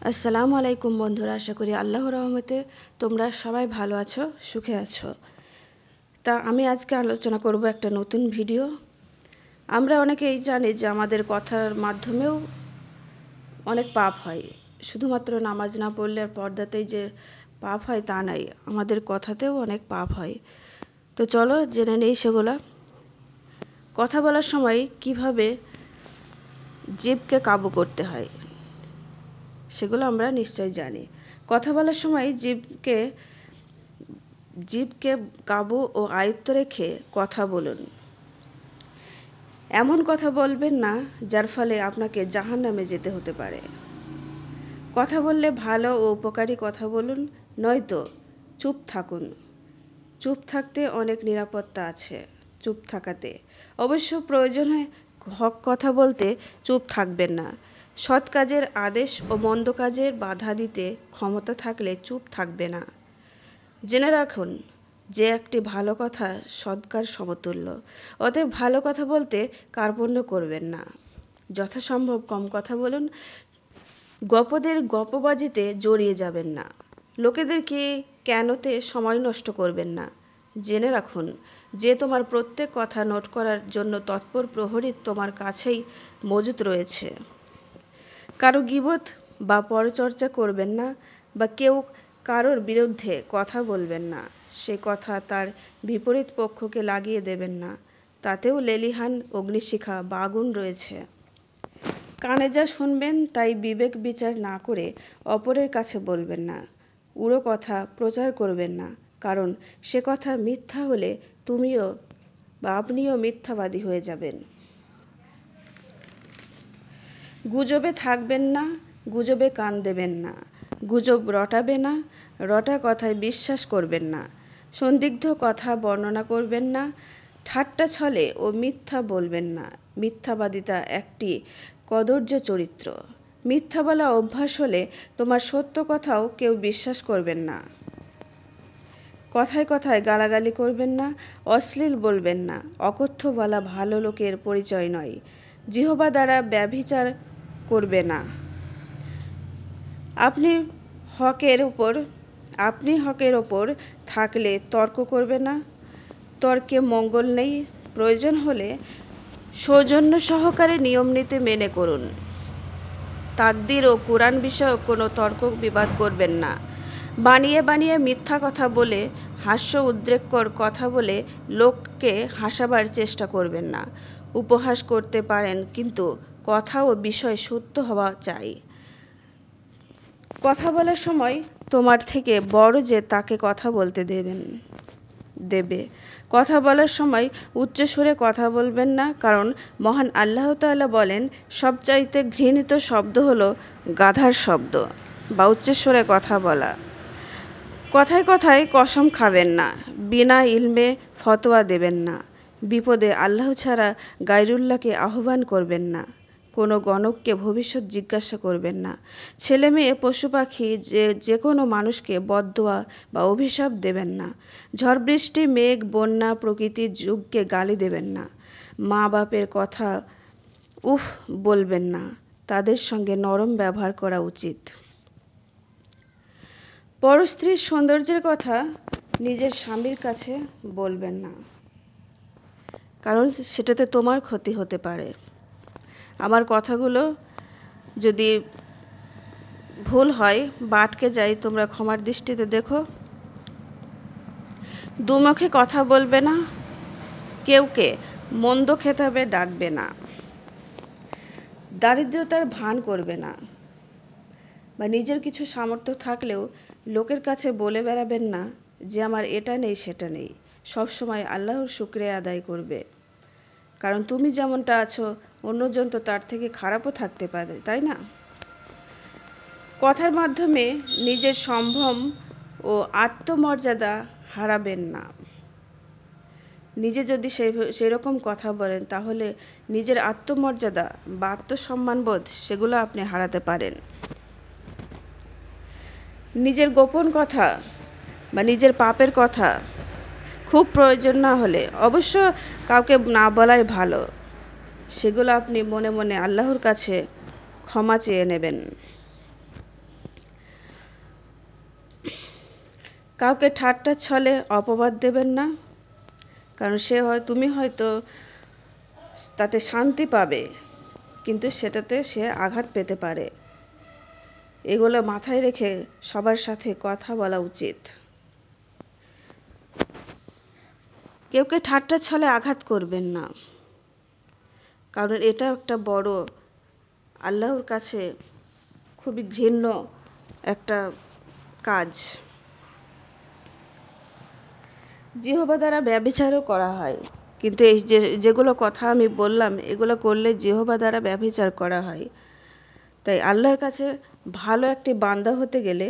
আসসালামু আলাইকুম বন্ধুরা, আশা করি আল্লাহর রহমতে তোমরা সবাই ভালো আছো, সুখে আছো। তা আমি আজকে আলোচনা করব একটা নতুন ভিডিও। আমরা অনেকেই জানি যে আমাদের কথার মাধ্যমেও অনেক পাপ হয়। শুধুমাত্র নামাজ না পড়লে আর পর্দাতেই যে পাপ হয় তা নাই, আমাদের কথাতেও অনেক পাপ হয়। তো চলো জেনে নেই সেগুলো। কথা বলার সময় কিভাবে জিভকে কাবু করতে হয় সেগুলো আমরা নিশ্চয়ই জানি। কথা বলার সময় জিভকে কাবু ও আয়ত্ত রেখে কথা বলুন। এমন কথা বলবেন না যার ফলে আপনাকে জাহান্নামে যেতে হতে পারে। কথা বললে ভালো ও উপকারী কথা বলুন, নয়তো চুপ থাকুন। চুপ থাকতে অনেক নিরাপত্তা আছে। চুপ থাকাতে অবশ্য প্রয়োজন হয় হক কথা বলতে চুপ থাকবেন না। সৎ কাজের আদেশ ও মন্দ কাজের বাধা দিতে ক্ষমতা থাকলে চুপ থাকবে না। জেনে রাখুন যে একটি ভালো কথা সদকার সমতুল্য। অতএব ভালো কথা বলতে কার্পণ্য করবেন না। যথাসম্ভব কম কথা বলুন। গপদের গপবাজিতে জড়িয়ে যাবেন না। লোকেদেরকে কেনতে সময় নষ্ট করবেন না। জেনে রাখুন যে তোমার প্রত্যেক কথা নোট করার জন্য তৎপর প্রহরী তোমার কাছেই মজুত রয়েছে। কারো গীবত বা পরচর্চা করবেন না, বা কেউ কারোর বিরুদ্ধে কথা বলবেন না। সে কথা তার বিপরীত পক্ষকে লাগিয়ে দেবেন না, তাতেও লেলিহান অগ্নিশিখা বা আগুন রয়েছে। কানে যা শুনবেন তাই বিবেক বিচার না করে অপরের কাছে বলবেন না। উড়ো কথা প্রচার করবেন না, কারণ সে কথা মিথ্যা হলে তুমিও বা আপনিও মিথ্যাবাদী হয়ে যাবেন। গুজবে থাকবেন না, গুজবে কান দেবেন না। গুজব রটাবে না, রটা কথায় বিশ্বাস করবেন না। সন্দিগ্ধ কথা বর্ণনা করবেন না। ঠাট্টা ছলে ও মিথ্যা বলবেন না। মিথ্যাবাদিতা একটি কদর্য চরিত্র। মিথ্যা বলা অভ্যাস হলে তোমার সত্য কথাও কেউ বিশ্বাস করবেন না। কথায় কথায় গালাগালি করবেন না, অশ্লীল বলবেন না। অকথ্য বলা ভালো লোকের পরিচয় নয়। জিহ্বা দ্বারা ব্যভিচার করবে না। আপনি হকের ওপর থাকলে তর্ক করবে না। তর্কে মঙ্গল নেই। প্রয়োজন হলে সৌজন্য সহকারে নিয়ম নীতি মেনে করুন। তাকদীর ও কুরআন বিষয়ক কোনো তর্ক বিবাদ করবেন না। বানিয়ে বানিয়ে মিথ্যা কথা বলে, হাস্য উদ্রেককর কথা বলে লোককে হাসাবার চেষ্টা করবেন না। উপহাস করতে পারেন, কিন্তু কথা ও বিষয় সত্য হওয়া চাই। কথা বলার সময় তোমার থেকে বড় যে তাকে কথা বলতে দেবে। কথা বলার সময় উচ্চ সুরে কথা বলবেন না, কারণ মহান আল্লাহ তাআলা বলেন, সবচাইতে ঘৃণিত শব্দ হলো গাধার শব্দ বা উচ্চ সুরে কথা বলা। কথায় কথায় কসম খাবেন না। বিনা ইলমে ফতোয়া দেবেন না। বিপদে আল্লাহ ছাড়া গায়রুল্লাহকে আহ্বান করবেন না। কোনো গণককে ভবিষ্যৎ জিজ্ঞাসা করবেন না। ছেলে মেয়ে পশু পাখি যে কোনো মানুষকে বদদোয়া বা অভিশাপ দেবেন না। ঝড় বৃষ্টি মেঘ বন্যা প্রকৃতির যুগকে গালি দেবেন না। মা বাপের কথা উফ বলবেন না। তাদের সঙ্গে নরম ব্যবহার করা উচিত। পরস্ত্রীর সৌন্দর্যের কথা নিজের স্বামীর কাছে বলবেন না, কারণ সেটাতে তোমার ক্ষতি হতে পারে। আমার কথাগুলো যদি ভুল হয় বা আটকে যায়, তোমরা ক্ষমার দৃষ্টিতে দেখো। দুমুখে কথা বলবে না। কেউকে মন্দ খেতাবে ডাকবে না। দারিদ্রতার ভান করবে না, বা নিজের কিছু সামর্থ্য থাকলেও লোকের কাছে বলে বেড়াবেন না যে আমার এটা নেই সেটা নেই। সবসময় আল্লাহর শুকরিয়া আদায় করবে, কারণ তুমি যেমনটা আছো অন্যজন তো তার থেকে খারাপও থাকতে পারে, তাই না? কথার মাধ্যমে নিজের সম্ভ্রম ও আত্মমর্যাদা হারাবেন না। নিজে যদি সেই রকম কথা বলেন, তাহলে নিজের আত্মমর্যাদা বা আত্মসম্মানবোধ সেগুলো আপনি হারাতে পারেন। নিজের গোপন কথা বা নিজের পাপের কথা খুব প্রয়োজন না হলে অবশ্য কাউকে না বলাই ভালো। সেগুলো আপনি মনে মনে আল্লাহর কাছে ক্ষমা চেয়ে নেবেন। কাউকে ঠাট্টার ছলে অপবাদ দেবেন না, কারণ তুমি হয়তো তাতে শান্তি পাবে, কিন্তু সেটাতে সে আঘাত পেতে পারে। এগুলো মাথায় রেখে সবার সাথে কথা বলা উচিত। কেউকে ঠাট্টার ছলে আঘাত করবেন না, কারণ এটা একটা বড় আল্লাহর কাছে খুবই ঘৃণ্য একটা কাজ। জিহবা দ্বারা ব্যভিচারও করা হয়, কিন্তু এই যেগুলো কথা আমি বললাম এগুলো করলে জিহবা দ্বারা ব্যভিচার করা হয়। তাই আল্লাহর কাছে ভালো একটি বান্দা হতে গেলে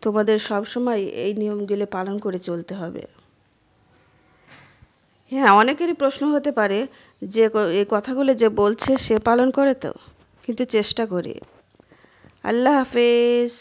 তোমাদের সবসময় এই নিয়মগুলো পালন করে চলতে হবে। হ্যাঁ, অনেকেরই প্রশ্ন হতে পারে যে এই কথাগুলো যে বলছে সে পালন করে তো, কিন্তু চেষ্টা করি। আল্লাহ হাফেজ।